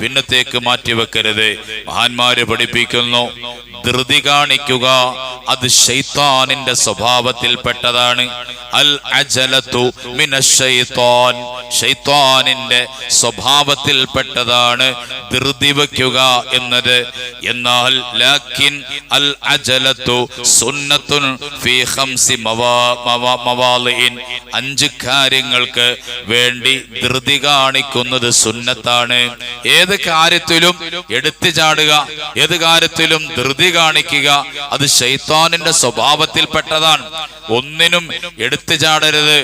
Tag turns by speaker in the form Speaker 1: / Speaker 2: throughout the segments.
Speaker 1: പിന്നത്തേക്ക് മാറ്റിവെക്കരുത്. മഹാന്മാര് പഠിപ്പിക്കുന്നു, ധൃതി കാണിക്കുക അത് ശൈത്താനിന്റെ സ്വഭാവത്തിൽപ്പെട്ടതാണ്. അൽ അജലത്തു മിനശ്ശൈത്താൻ, ശൈത്താനിന്റെ സ്വഭാവത്തിൽപ്പെട്ടതാണ് ധൃതി വയ്ക്കുക എന്നത്. എന്നാൽ ലാക്കിൻ അൽ അജലത്തു സുന്നത്തുൻ ഫീ ഖംസി മവാളിഇൻ, 5 കാര്യങ്ങൾക്ക് വേണ്ടി ധൃതി കാണിക്കുന്നത് സുന്നത്താണ്. ഏത് കാര്യത്തിലും എടുത്തു ചാടുക, ഏത് കാര്യത്തിലും ധൃതി കാണിക്കുക അത് ശൈത്താനിന്റെ സ്വഭാവത്തിൽപ്പെട്ടതാണ്. ഒന്നിനും എടുത്തു ചാടരുത്,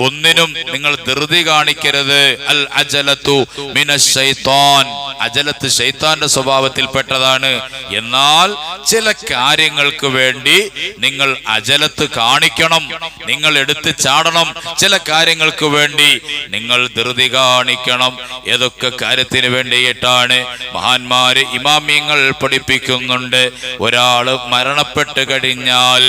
Speaker 1: ഒന്നിനും നിങ്ങൾ ധൃതി കാണിക്കരുത്. അൽ അജലത്തു മിനശ്ശൈത്താൻ, അജലത്ത് ശൈത്താന്റെ സ്വഭാവത്തിൽപ്പെട്ടതാണ്. എന്നാൽ ചില കാര്യങ്ങൾക്ക് വേണ്ടി നിങ്ങൾ അജലത്ത് കാണിക്കണം, നിങ്ങൾ എടുത്തു ചാടണം. ചില കാര്യങ്ങൾക്ക് വേണ്ടി നിങ്ങൾ ധൃതി കാണിക്കണം. ഏതൊക്കെ കാര്യത്തിന് വേണ്ടിയിട്ടാണ്? മഹാന്മാര് ഇമാമിയങ്ങൾ പഠിപ്പിക്കുന്നുണ്ട്, ഒരാള് മരണപ്പെട്ട് കഴിഞ്ഞാൽ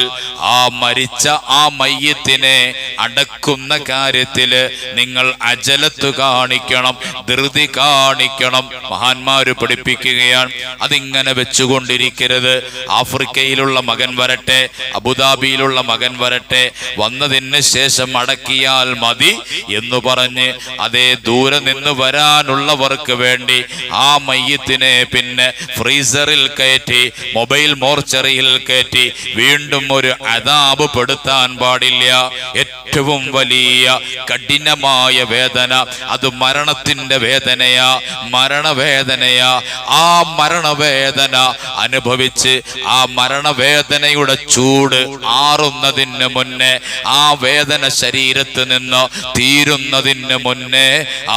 Speaker 1: ആ മരിച്ച ആ മയ്യത്തിനെ അടക്കുന്ന കാര്യത്തില് നിങ്ങൾ അജലത്ത് കാണിക്കണം, ധൃതി കാണിക്കണം. മഹാന്മാര് പഠിപ്പിക്കുകയാണ്. അതിങ്ങനെ വെച്ചുകൊണ്ടിരിക്കരുത്. ആഫ്രിക്കയിലുള്ള മകൻ വരട്ടെ, അബുദാബിയിലുള്ള മകൻ വരട്ടെ, വന്നതിന് ശേഷം അടക്കിയാൽ മതി എന്ന് പറഞ്ഞ് അതേ ദൂരെ നിന്ന് വരാനുള്ളവർക്ക് വേണ്ടി ആ മയ്യത്തിനെ പിന്നെ ഫ്രീസറിൽ കയറ്റി, മൊബൈൽ മോർച്ചറിയിൽ കയറ്റി വീണ്ടും ഒരു അദാബ് പെടുത്താൻ പാടില്ല. ഏറ്റവും വലിയ കഠിനമായ വേദന അത് മരണത്തിന്റെ വേദനയാ, മരണവേദനയാ. ആ മരണവേദന അനുഭവിച്ച് ആ മരണവേദനയുടെ ചൂട് ആറുന്നതിന് മുന്നേ, ആ വേദന ശരീരത്ത് നിന്ന് തീരുന്നതിന് മുന്നേ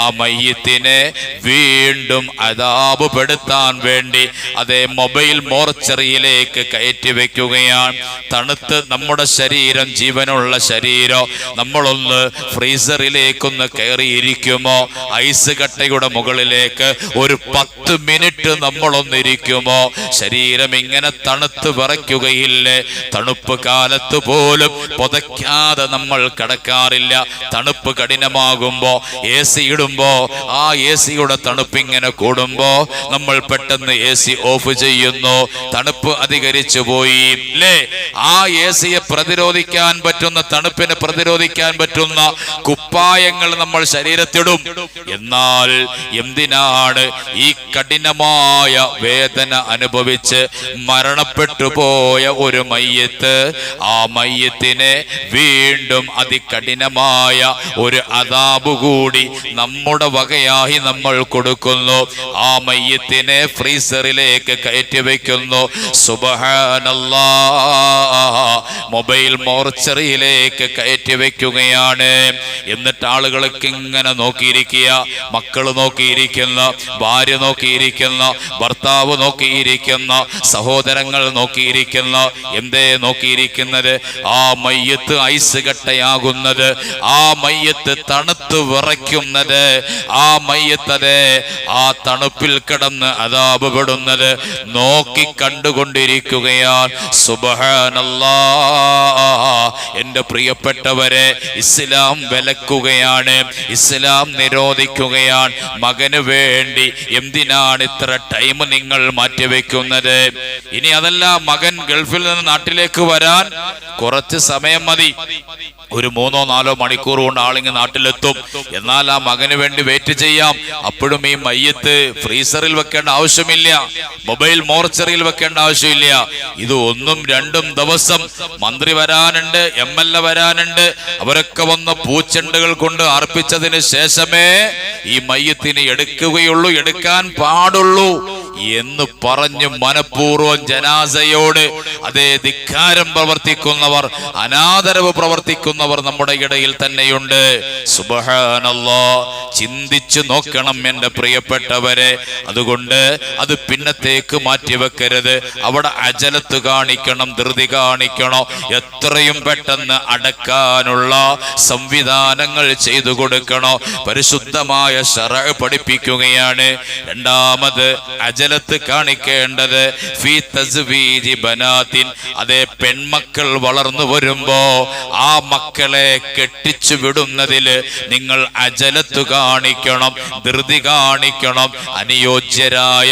Speaker 1: ആ മയ്യത്തിനെ വീണ്ടും അദാബ് പെടുത്താൻ വേണ്ടി അതേ മൊബൈൽ മോർച്ചറിയിലേക്ക് കയറ്റി വെക്കുകയാണ്. തണുത്ത് നമ്മുടെ ശരീരം, ജീവനുള്ള ശരീരം, നമ്മളൊന്ന് ഫ്രീസറിലേക്കൊന്ന് കയറിയിരിക്കുമോ, ഐസ് കട്ടയുടെ മുകളിലേക്ക് ഒരു 10 മിനിറ്റ് നമ്മളൊന്നിരിക്കുമോ, ശരീരം ഇങ്ങനെ തണുത്ത് വിറയ്ക്കുകയില്ലേ? തണുപ്പ് കാലത്ത് പോലും പുതയ്ക്കാതെ നമ്മൾ കിടക്കാറില്ല. തണുപ്പ് കഠിനമാകുമ്പോ AC ഇടുമ്പോ ആ AC-യുടെ തണുപ്പ് ഇങ്ങനെ കൂടുമ്പോ നമ്മൾ പെട്ടെന്ന് AC ഓഫ് ചെയ്യുന്നു. തണുപ്പ് അധികരിച്ചു പോയി അല്ലേ? ആ AC-യെ പ്രതിരോധിക്കാൻ പറ്റുന്ന, തണുപ്പിനെ പ്രതിരോധിക്കാൻ പറ്റുന്ന കുപ്പായങ്ങൾ നമ്മൾ ശരീരത്തിടും. എന്നാൽ എന്തിനാണ് ഈ കഠിനമായ വേദന അനുഭവിച്ച് മരണപ്പെട്ടു പോയ ഒരു മയ്യത്ത്, ആ മയ്യത്തിനെ വീണ്ടും അതികഠിനമായ ഒരു അദാബ് കൂടി നമ്മുടെ വകയായി നമ്മൾ കൊടുക്കുന്നു. ആ മയ്യത്തിനെ ഫ്രീസറിലേക്ക് കയറ്റി വെക്കുന്നു. സുബ്ഹാനല്ലാഹ്, മൊബൈൽ മോർച്ചറിയിലേക്ക് കയറ്റി വെക്കുകയാണ്. എന്നിട്ട് ആളുകളൊക്കെ ഇങ്ങനെ നോക്കിയിരിക്കുക, മക്കള് നോക്കിയിരിക്കുന്ന, ഭാര്യ നോക്കിയിരിക്കുന്ന, ഭർത്താവ് നോക്കിയിരിക്കുന്ന, സഹോദരങ്ങൾ നോക്കിയിരിക്കുന്ന. എന്തേ നോക്കിയിരിക്കുന്നത്? ആ മയ്യത്ത് ഐസ് കട്ടയാകുന്നത്, ആ മയ്യത്ത് തണുത്ത് വിറയ്ക്കുന്നത്, ആ മയ്യത്തതെ ആ തണുപ്പിൽ കിടന്ന് അദാബ് പെടുന്നത് നോക്കി കണ്ടുകൊണ്ടിരിക്കുകയാണ്. സുബ്ഹാനല്ലാഹ്, എന്റെ പ്രിയപ്പെട്ടവരെ, ഇസ്ലാം വിലക്കുകയാണ്, ഇസ്ലാം നിരോധിക്കുകയാണ്. മകന് വേണ്ടി എന്തിനാണ് ഇത്ര ടൈം നിങ്ങൾ മാറ്റിവെക്കുന്നത്? ഇനി അതല്ല, മകൻ ഗൾഫിൽ നിന്ന് നാട്ടിലേക്ക് വരാൻ കുറച്ച് സമയം മതി, ഒരു 3-4 മണിക്കൂർ കൊണ്ട് ആളിങ്ങ് നാട്ടിലെത്തും. എന്നാൽ ആ മകന് വേണ്ടി വെയിറ്റ് ചെയ്യാം. അപ്പോഴും ഈ മയ്യത്ത് ഫ്രീസറിൽ വെക്കേണ്ട ആവശ്യമില്ല, മൊബൈൽ മോർച്ചറിയിൽ വെക്കേണ്ട ആവശ്യമില്ല. ഇത് 1-2 ദിവസം മന്ത്രി വരാനുണ്ട്, MLA വരാനുണ്ട്, അവരൊക്കെ വന്ന് പൂച്ചെണ്ടുകൾ കൊണ്ട് അർപ്പിച്ചതിന് ശേഷമേ ഈ മയ്യത്തിനെ എടുക്കുകയുള്ളൂ, എടുക്കാൻ പാടുള്ളൂ എന്ന് പറഞ്ഞു മനഃപൂർവ്വം ജനാസയോട് അതേ ധിക്കാരം പ്രവർത്തിക്കുന്നവർ, അനാദരവ് പ്രവർത്തിക്കുന്നവർ നമ്മുടെ ഇടയിൽ തന്നെയുണ്ട്. സുബ്ഹാനല്ലാഹ്, ചിന്തിച്ചു നോക്കണം എന്റെ പ്രിയപ്പെട്ടവരെ. അതുകൊണ്ട് അത് പിന്നത്തേക്ക് മാറ്റിവെക്കരുത്. അവിടെ അജലത്ത് കാണിക്കണം, ധൃതി കാണിക്കണോ, എത്രയും പെട്ടെന്ന് അടക്കാനുള്ള സംവിധാനങ്ങൾ ചെയ്തു കൊടുക്കണോ. പരിശുദ്ധമായ ശറഅ് പഠിപ്പിക്കുകയാണ്. രണ്ടാമത് അജൽ അജലത്ത് കാണിക്കേണ്ടത് ഫീ തസ്വീജി ബനാത്തിൻ, അതേ പെൺമക്കൾ വളർന്നു വരുമ്പോ ആ മക്കളെ കെട്ടിച്ചു വിടുന്നതിൽ നിങ്ങൾ അജലത്ത് കാണിക്കണം, ധൃതി കാണിക്കണം. അനുയോജ്യരായ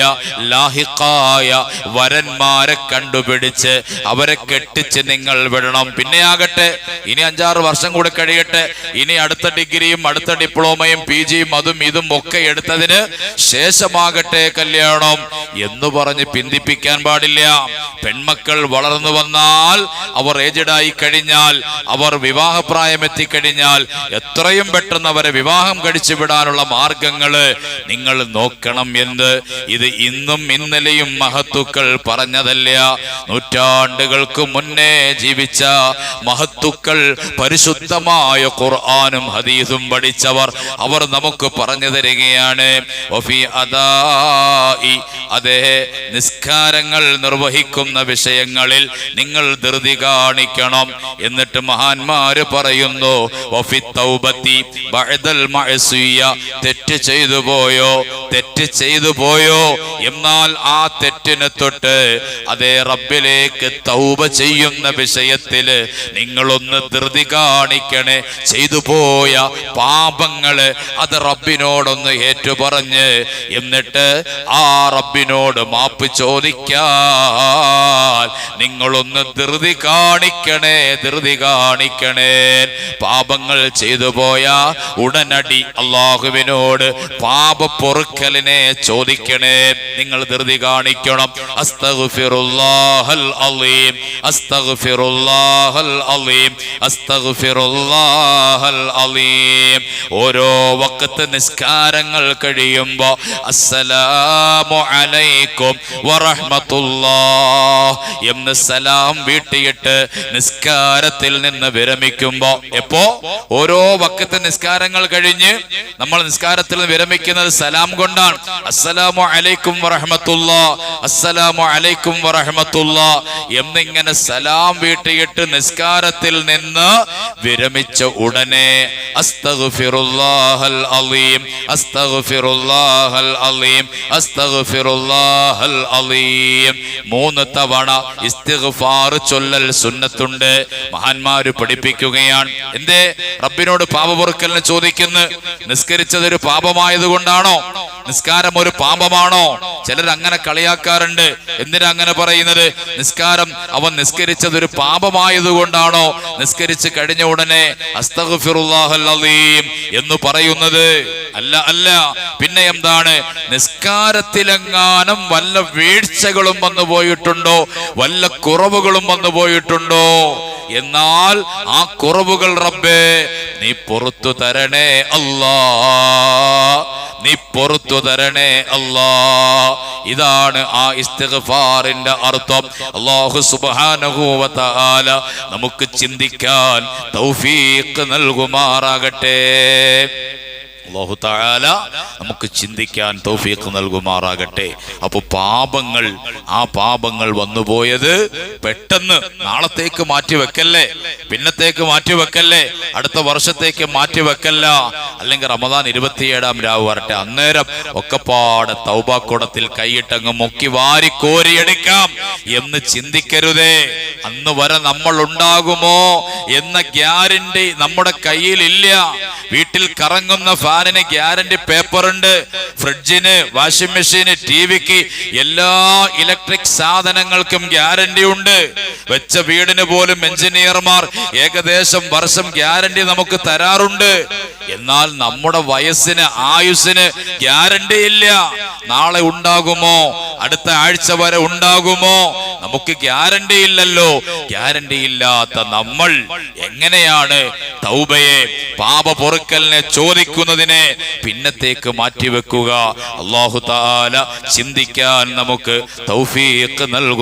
Speaker 1: ലാഹിഖായ വരന്മാരെ കണ്ടുപിടിച്ച് അവരെ കെട്ടിച്ച് നിങ്ങൾ വിടണം. പിന്നെ ആകട്ടെ ഇനി 5-6 വർഷം കൂടെ കഴിയട്ടെ, ഇനി അടുത്ത ഡിഗ്രിയും അടുത്ത ഡിപ്ലോമയും PGയും അതും ഇതും ഒക്കെ എടുത്തതിന് ശേഷമാകട്ടെ കല്യാണം എന്ന് പറഞ്ഞ് പിന്തിപ്പിക്കാൻ പാടില്ല. പെൺമക്കൾ വളർന്നു വന്നാൽ, അവർ ഏജഡായി കഴിഞ്ഞാൽ, അവർ വിവാഹപ്രായം എത്തിക്കഴിഞ്ഞാൽ എത്രയും പെട്ടെന്ന് അവരെ വിവാഹം കഴിച്ചു വിടാനുള്ള മാർഗങ്ങള് നിങ്ങൾ നോക്കണം എന്ന് ഇത് ഇന്നും ഇന്നലെയും മഹത്തുക്കൾ പറഞ്ഞതല്ല. നൂറ്റാണ്ടുകൾക്ക് മുന്നേ ജീവിച്ച മഹത്തുക്കൾ, പരിശുദ്ധമായ ഖുർആനും ഹദീസും പഠിച്ചവർ, അവർ നമുക്ക് പറഞ്ഞു തരികയാണ്. അതേ നിസ്കാരങ്ങൾ നിർവഹിക്കുന്ന വിഷയങ്ങളിൽ നിങ്ങൾ ധൃതി കാണിക്കണം. എന്നിട്ട് മഹാന്മാര് പറയുന്നു, തെറ്റ് ചെയ്തു പോയോ എന്നാൽ ആ തെറ്റിനെ തൊട്ട് അതേ റബ്ബിലേക്ക് തൗബ ചെയ്യുന്ന വിഷയത്തില് നിങ്ങളൊന്ന് ധൃതി കാണിക്കണേ. ചെയ്തു പോയ പാപങ്ങള് അത് റബ്ബിനോടൊന്ന് ഏറ്റുപറഞ്ഞ് എന്നിട്ട് ആ റബ്ബിനോട് മാപ്പ് ചോദിക്കാൻ നിങ്ങളൊന്ന് ധൃതി കാണിക്കണേ. പാപങ്ങൾ ചെയ്തു പോയ ഉടനടി അല്ലാഹുവിനോട് പാപ പൊറുക്കലിനെ ചോദിക്കണേ. നിങ്ങൾ ധൃതി കാണിക്കണം. അസ്തഗ്ഫിറുല്ലാഹൽ അലീം, അസ്തഗ്ഫിറുല്ലാഹൽ അലീം, അസ്തഗ്ഫിറുല്ലാഹൽ അലീം. ഓരോ വഖത്ത് നിസ്കാരങ്ങൾ കഴിയുമ്പോ അസ്സലാമു അലൈക്കും വറഹ്മത്തുള്ളാഹ് എന്ന് സലാം വീട്ടിയിട്ട് നിസ്കാരത്തിൽ നിന്ന് വിരമിക്കുമ്പോ, എപ്പോ ഓരോ വഖത്ത് നിസ്കാരങ്ങൾ കഴിഞ്ഞ് നമ്മൾ നിസ്കാരത്തിൽ നിന്ന് വിരമിക്കുന്നത് സലാം കൊണ്ടാണ്. അസ്സലാമു അലൈക്കും വറഹ്മത്തുള്ളാഹ്, അസ്സലാമു അലൈക്കും വറഹ്മത്തുള്ളാഹ് എന്നിങ്ങനെ സലാം വീട്ടിയിട്ട് നിസ്കാരത്തിൽ നിന്ന് വിരമിച്ച ഉടനെ അസ്തഗ്ഫിറുല്ലാഹൽ അലീം, അസ്തഗ്ഫിറുല്ലാഹൽ അലീം, അസ്തഗ്ഫിറുല്ലാഹൽ അലീം 3 തവണ ഇസ്തിഗ്ഫാർ ചൊല്ലൽ സുന്നത്തുണ്ട്. മഹാന്മാര് പഠിപ്പിക്കുകയാണ്. എന്തേ റബ്ബിനോട് പാപപൊറുക്കലിനെ ചോദിക്കുന്നു? നിസ്കരിച്ചതൊരു പാപമായതുകൊണ്ടാണോ? നിസ്കാരം ഒരു പാപമാണോ? ചിലർ അങ്ങനെ കളിയാക്കാറുണ്ട്. എന്തിനാ അങ്ങനെ പറയുന്നത്? നിസ്കാരം അവൻ നിസ്കരിച്ചതൊരു പാപമായതുകൊണ്ടാണോ നിസ്കരിച്ച് കഴിഞ്ഞ ഉടനെ അസ്തഗ്ഫിറുല്ലാഹൽ അലീം എന്ന് പറയുന്നത്? അല്ല. പിന്നെ എന്താണ്? നിസ്കാരത്തിലെങ്ങാനും വല്ല വീഴ്ചകളും വന്നു പോയിട്ടുണ്ടോ, വല്ല കുറവുകളും വന്നു പോയിട്ടുണ്ടോ? എന്നാൽ ആ കുറവുകൾ റബ്ബേ നീ പുറത്തു തരണേ അല്ലാ, നീ പുറത്തു തരണേ അല്ലാ. ഇതാണ് ആ ഇസ്തിഗ്ഫാറിന്റെ അർത്ഥം. അല്ലാഹു സുബ്ഹാനഹു വ തആല നമുക്ക് ചിന്തിക്കാൻ തൗഫീഖ് നൽകുമാറാകട്ടെ. അല്ലാഹു തആല നമുക്ക് ചിന്തിക്കാൻ തൗഫീഖ് നൽകുമാറാകട്ടെ. അപ്പൊ പാപങ്ങൾ, ആ പാപങ്ങൾ വന്നുപോയത് പെട്ടെന്ന് നാളത്തേക്ക് മാറ്റിവെക്കല്ലേ, പിന്നത്തേക്ക് മാറ്റിവെക്കല്ലേ, അടുത്ത വർഷത്തേക്ക് മാറ്റിവെക്കല്ല. അല്ലെങ്കിൽ റമദാൻ 27-ാം രാവ് വരട്ടെ, അന്നേരം ഒക്കെപ്പാടെ തൗബാക്കുടത്തിൽ കൈയിട്ടങ്ങ് മുക്കി വാരി കോരിയെടുക്കാം എന്ന് ചിന്തിക്കരുതേ. അന്ന് വരെ നമ്മൾ ഉണ്ടാകുമോ എന്ന ഗ്യാരണ്ടി നമ്മുടെ കയ്യിലില്ല. വീട്ടിൽ കറങ്ങുന്ന ഫാനിന് ഗ്യാരണ്ടി പേപ്പർ ഉണ്ട്, ഫ്രിഡ്ജിന്, വാഷിംഗ് മെഷീന്, ടിവിക്ക്, എല്ലാ ഇലക്ട്രിക് സാധനങ്ങൾക്കും ഗ്യാരണ്ടി ഉണ്ട്. വെച്ച വീടിന് പോലും എഞ്ചിനീയർമാർ ഏകദേശം വർഷം ഗ്യാരണ്ടി നമുക്ക് തരാറുണ്ട്. എന്നാൽ നമ്മുടെ വയസ്സിന്, ആയുസ്സിന് ഗ്യാരണ്ടി ഇല്ല. നാളെ ഉണ്ടാകുമോ, അടുത്ത ആഴ്ച വരെ ഉണ്ടാകുമോ, നമുക്ക് ഗ്യാരണ്ടി ഇല്ലല്ലോ. ഗ്യാരണ്ടി ഇല്ലാത്ത നമ്മൾ എങ്ങനെയാണ് തൗബയെ, പാപ പൊറുക്കലിനെ ചോദിക്കുന്നതിനെ പിന്നത്തേക്ക് മാറ്റിവെക്കുക? അല്ലാഹു തആല ചിന്തിക്കാൻ നമുക്ക് തൗഫീഖ് നൽകും.